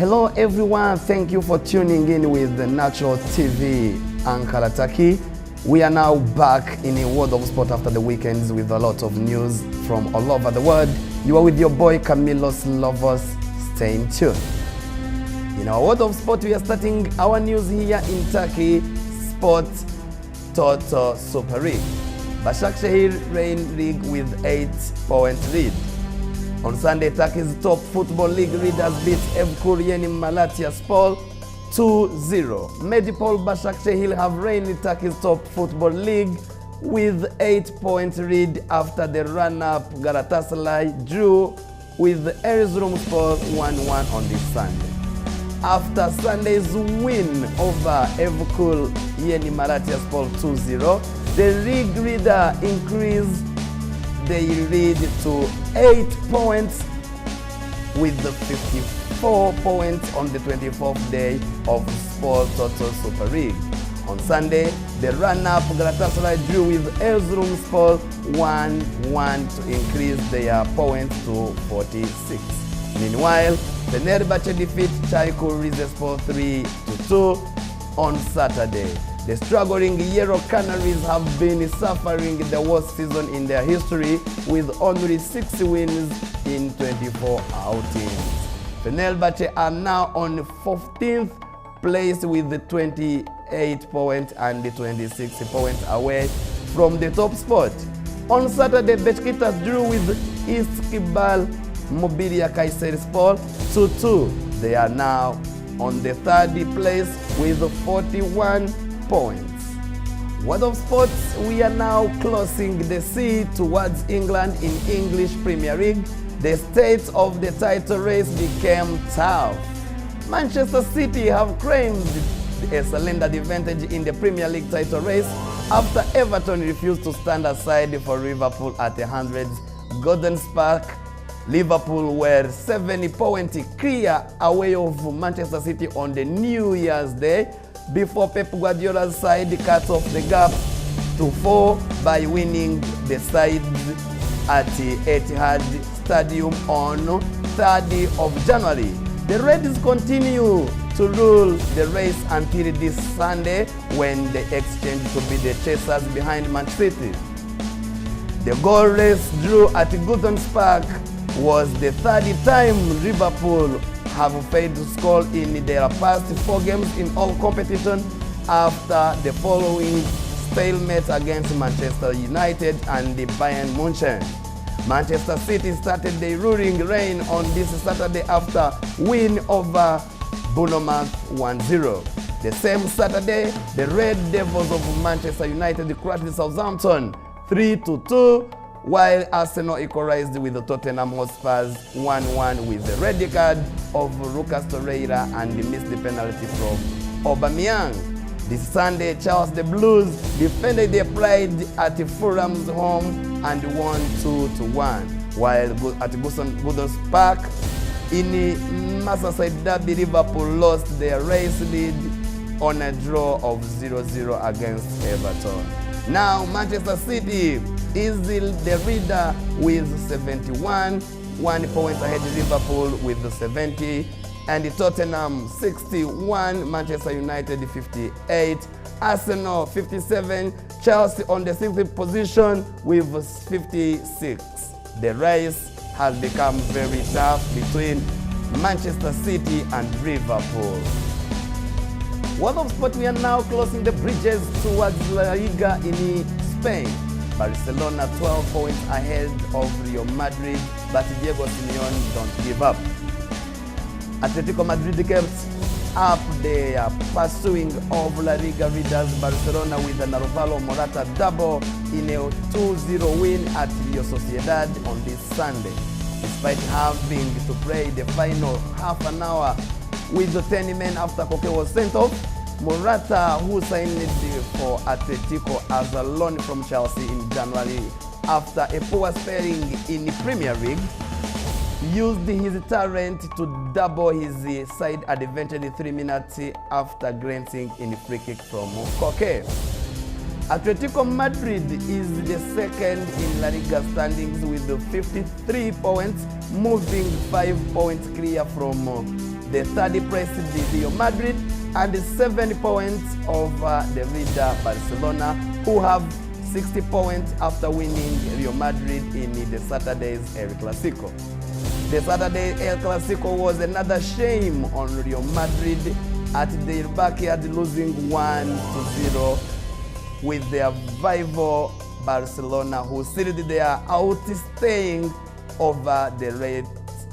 Hello everyone, thank you for tuning in with the Natural TV Ankalataki. We are now back in a world of sport after the weekends with a lot of news from all over the world. You are with your boy Camilos Lovos. Stay in tune. In our world of sport, we are starting our news here in Turkey. Sport Toto Super League. Başakşehir reign league with 8-point lead. On Sunday, Turkey's top football league leaders beat Evkur Yeni Malatyaspor 2-0. Medipol Başakşehir have reigned in Turkey's top football league with 8-point lead after the run-up Galatasaray drew with Erzurumspor 1-1 on this Sunday. After Sunday's win over Evkur Yeni Malatyaspor 2-0, the league leader increased their lead to 8 points with the 54 points on the 24th day of Sport Toto Super League. On Sunday, the run-up Galatasaray drew with Erzurumspor 1-1 to increase their points to 46. Meanwhile, Fenerbahce defeat Çaykur Rizespor 3-2 on Saturday. The struggling Yellow Canaries have been suffering the worst season in their history with only 6 wins in 24 outings. Fenerbahce are now on 14th place with 28 points and 26 points away from the top spot. On Saturday, Beşiktaş drew with Istiklal Mobilya Kayserispor 2-2. They are now on the 3rd place with 41 points. World of sports, we are now closing the sea towards England in English Premier League. The state of the title race became tough. Manchester City have claimed a slender advantage in the Premier League title race after Everton refused to stand aside for Liverpool at the 100th Golden Spark. Liverpool were 7 points clear away of Manchester City on the New Year's Day before Pep Guardiola's side cut off the gap to 4 by winning the side at Etihad Stadium on 3rd of January. The Reds continue to rule the race until this Sunday when they exchange to be the chasers behind Man City. The goal-less draw at Goodison Park was the 3rd time Liverpool have failed to score in their past 4 games in all competitions after the following stalemate against Manchester United and the Bayern Munich. Manchester City started their ruling reign on this Saturday after win over Bournemouth 1-0. The same Saturday, the Red Devils of Manchester United crushed Southampton 3-2, while Arsenal equalized with the Tottenham Hotspurs 1-1 with the red card of Lucas Torreira and the missed penalty from Aubameyang. This Sunday, Charles the Blues defended their pride at Fulham's home and won 2-1, while at Goodison Park in the Merseyside derby, Liverpool lost their race lead on a draw of 0-0 against Everton. Now, Manchester City is the leader with 71, 1 point ahead of Liverpool with 70, and Tottenham 61, Manchester United 58, Arsenal 57, Chelsea on the 6th position with 56. The race has become very tough between Manchester City and Liverpool. World of sport, we are now closing the bridges towards La Liga in Spain. Barcelona 12 points ahead of Real Madrid, but Diego Simeone don't give up. Atletico Madrid kept up their pursuing of La Liga leaders Barcelona with an Alvaro Morata double in a 2-0 win at Real Sociedad on this Sunday. Despite having to play the final half an hour with the 10 men after Koke was sent off, Morata, who signed for Atletico as a loan from Chelsea in January after a poor spelling in the Premier League, used his talent to double his side advantage 3 minutes after granting a free kick from Koke. Atletico Madrid is the second in La Liga standings with 53 points, moving 5 points clear from The third place is Real Madrid, and 7 points over the leader Barcelona, who have 60 points after winning Real Madrid in the Saturday's El Clasico. The Saturday El Clasico was another shame on Real Madrid at their backyard, losing 1-0 with their rival Barcelona, who sealed their outstaying over the race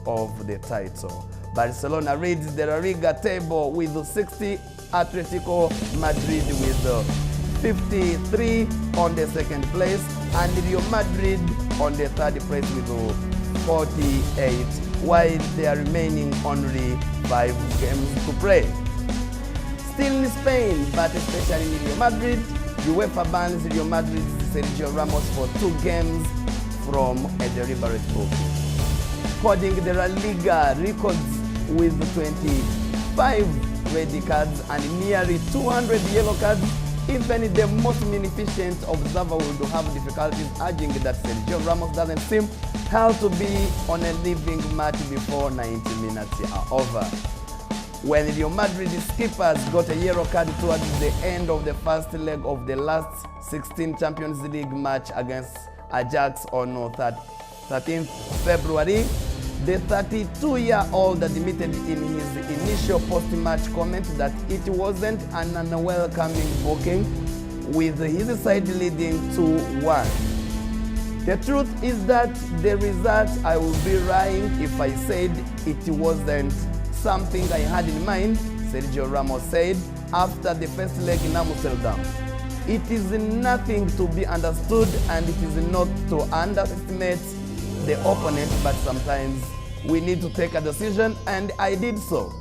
of the title. Barcelona leads the La Liga table with 60, Atletico Madrid with 53 on the second place, and Real Madrid on the third place with 48, while they are remaining only 5 games to play. Still in Spain, but especially in Real Madrid, UEFA bans Real Madrid's Sergio Ramos for 2 games from a deliberate booking. According to the La Liga records with 25 red cards and nearly 200 yellow cards, even the most munificent observer would have difficulties urging that Sergio Ramos doesn't seem held to be on a living match before 90 minutes are over. When Real Madrid skippers got a yellow card towards the end of the first leg of the last 16 Champions League match against Ajax on 13th February, the 32-year-old admitted in his initial post-match comment that it wasn't an unwelcoming booking, with his side leading 2-1. The truth is that the result, I would be lying if I said it wasn't something I had in mind, Sergio Ramos said after the first leg in Amsterdam. It is nothing to be understood, and it is not to underestimate the opponent, but sometimes we need to take a decision, and I did so.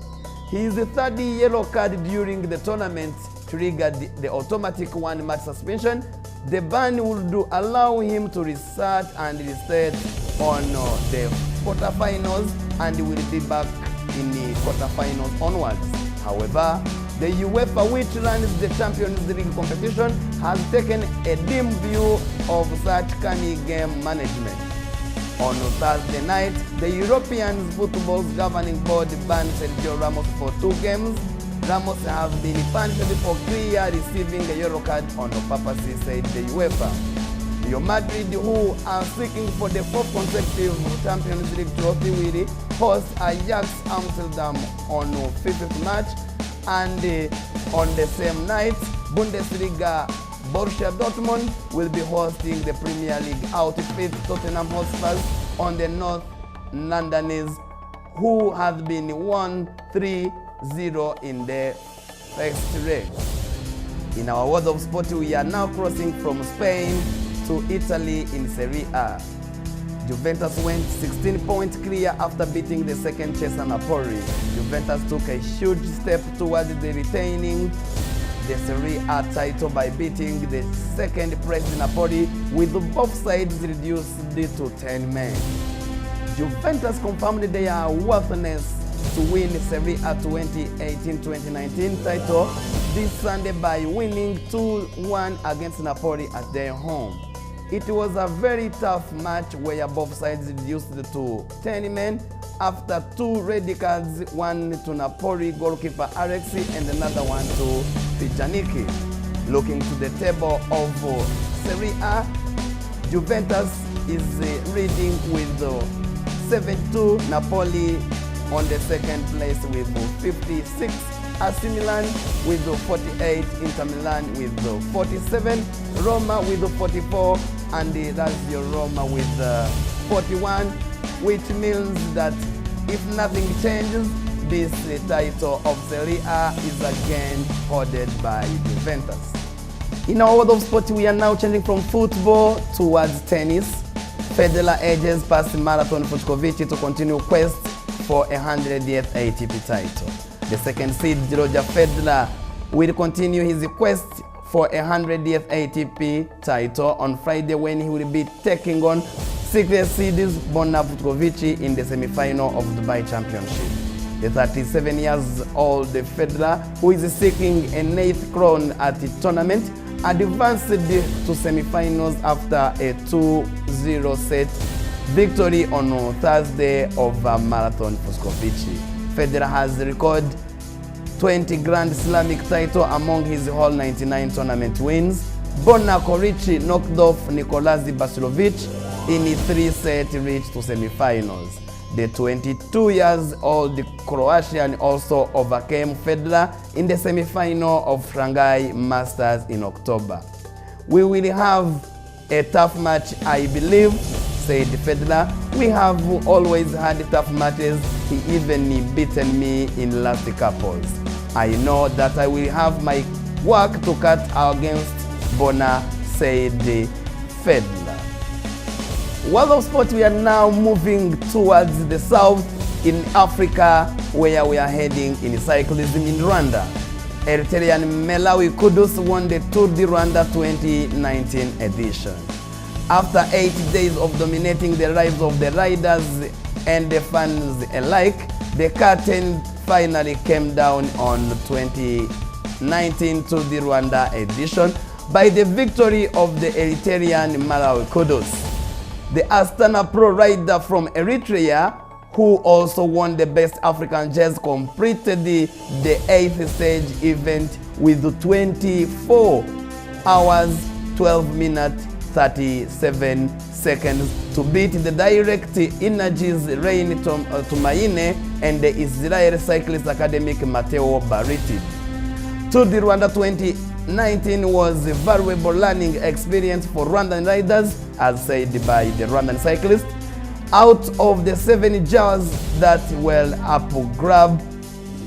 His third yellow card during the tournament triggered the automatic 1-match suspension. The ban would allow him to restart and restart on the quarterfinals, and will be back in the quarterfinals onwards. However, the UEFA, which runs the Champions League competition, has taken a dim view of such canny game management. On Thursday night, the European Football's governing board banned Sergio Ramos for 2 games. Ramos have been punished for clear receiving a yellow card on purpose, said the UEFA. Real Madrid, who are seeking for the 4th consecutive Champions League trophy, will host Ajax Amsterdam on 5th March, and on the same night, Bundesliga Borussia Dortmund will be hosting the Premier League outfit Tottenham Hotspur on the North Londoners, who has been won 3-0 in the first leg. In our world of sport, we are now crossing from Spain to Italy in Serie A. Juventus went 16 points clear after beating the second chaser Napoli. Juventus took a huge step towards the retaining the Serie A title by beating the second place Napoli, with both sides reduced to 10 men. Juventus confirmed their worthiness to win Serie A 2018-2019 title this Sunday by winning 2-1 against Napoli at their home. It was a very tough match where both sides reduced to 10 men after 2 red cards, one to Napoli goalkeeper Alexi and another one to Pjanic. Looking to the table of Serie A, Juventus is leading with 72, Napoli on the second place with 56, AC Milan with 48, Inter Milan with 47, Roma with 44, and the Lazio Roma with 41, which means that if nothing changes, this title of Serie A is again hoarded by Juventus. In our world of sport, we are now changing from football towards tennis. Federer edges past marathon Fucsovics to continue quest for a 100th ATP title. The second seed, Roger Federer, will continue his quest for a 100th ATP title on Friday, when he will be taking on 6th seed Borna Fucsovics in the semi-final of the Dubai Championship. The 37-year-old Federer, who is seeking an 8th crown at the tournament, advanced to semi-finals after a 2-0 set victory on Thursday over marathon Fucsovics. Federer has recorded 20 Grand Slamic title among his whole 99 tournament wins. Borna Koric knocked off Nicolas Basilovic in a 3-set reach to semi-finals. The 22-year-old Croatian also overcame Federer in the semi-final of Shanghai Masters in October. "We will have a tough match, I believe," said Federer. "We have always had tough matches. He even beaten me in last couples. I know that I will have my work to cut against Borna," said Federer. World of Sport, we are now moving towards the south in Africa, where we are heading in cyclism in Rwanda. Eritrean Melawi Kudus won the Tour de Rwanda 2019 edition. After 8 days of dominating the lives of the riders and the fans alike, the curtain finally came down on the 2019 Tour de Rwanda edition by the victory of the Eritrean Melawi Kudus. The Astana Pro rider from Eritrea, who also won the Best African Jazz, completed the 8th stage event with 24 hours, 12 minutes, 37 seconds to beat the Direct Energies Rein Tumaine and the Israel Cyclist Academic Matteo Bariti. Tour de Rwanda 2019 was a valuable learning experience for Rwandan riders, as said by the Rwandan cyclists. Out of the 7 jars that were up for grab,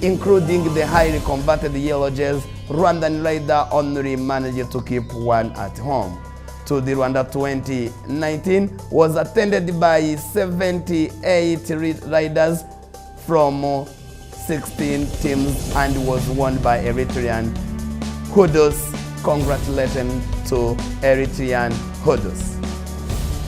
including the highly converted yellow jars, Rwandan rider only managed to keep one at home. Tour de Rwanda 2019 was attended by 78 riders from 16 teams and was won by Eritrean Kudus. Congratulations to Eritrean Kudus.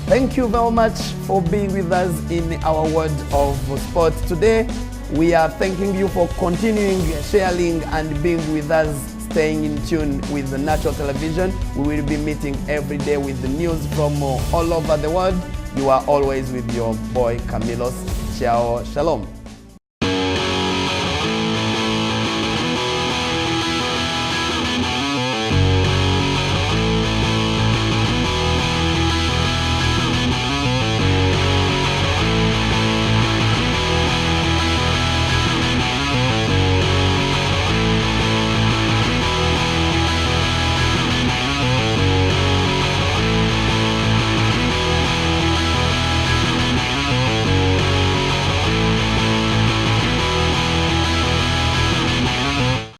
Thank you very much for being with us in our World of Sport today. We are thanking you for continuing, sharing, and being with us, staying in tune with the Natural Television. We will be meeting every day with the news from all over the world. You are always with your boy Camilos. Ciao, shalom.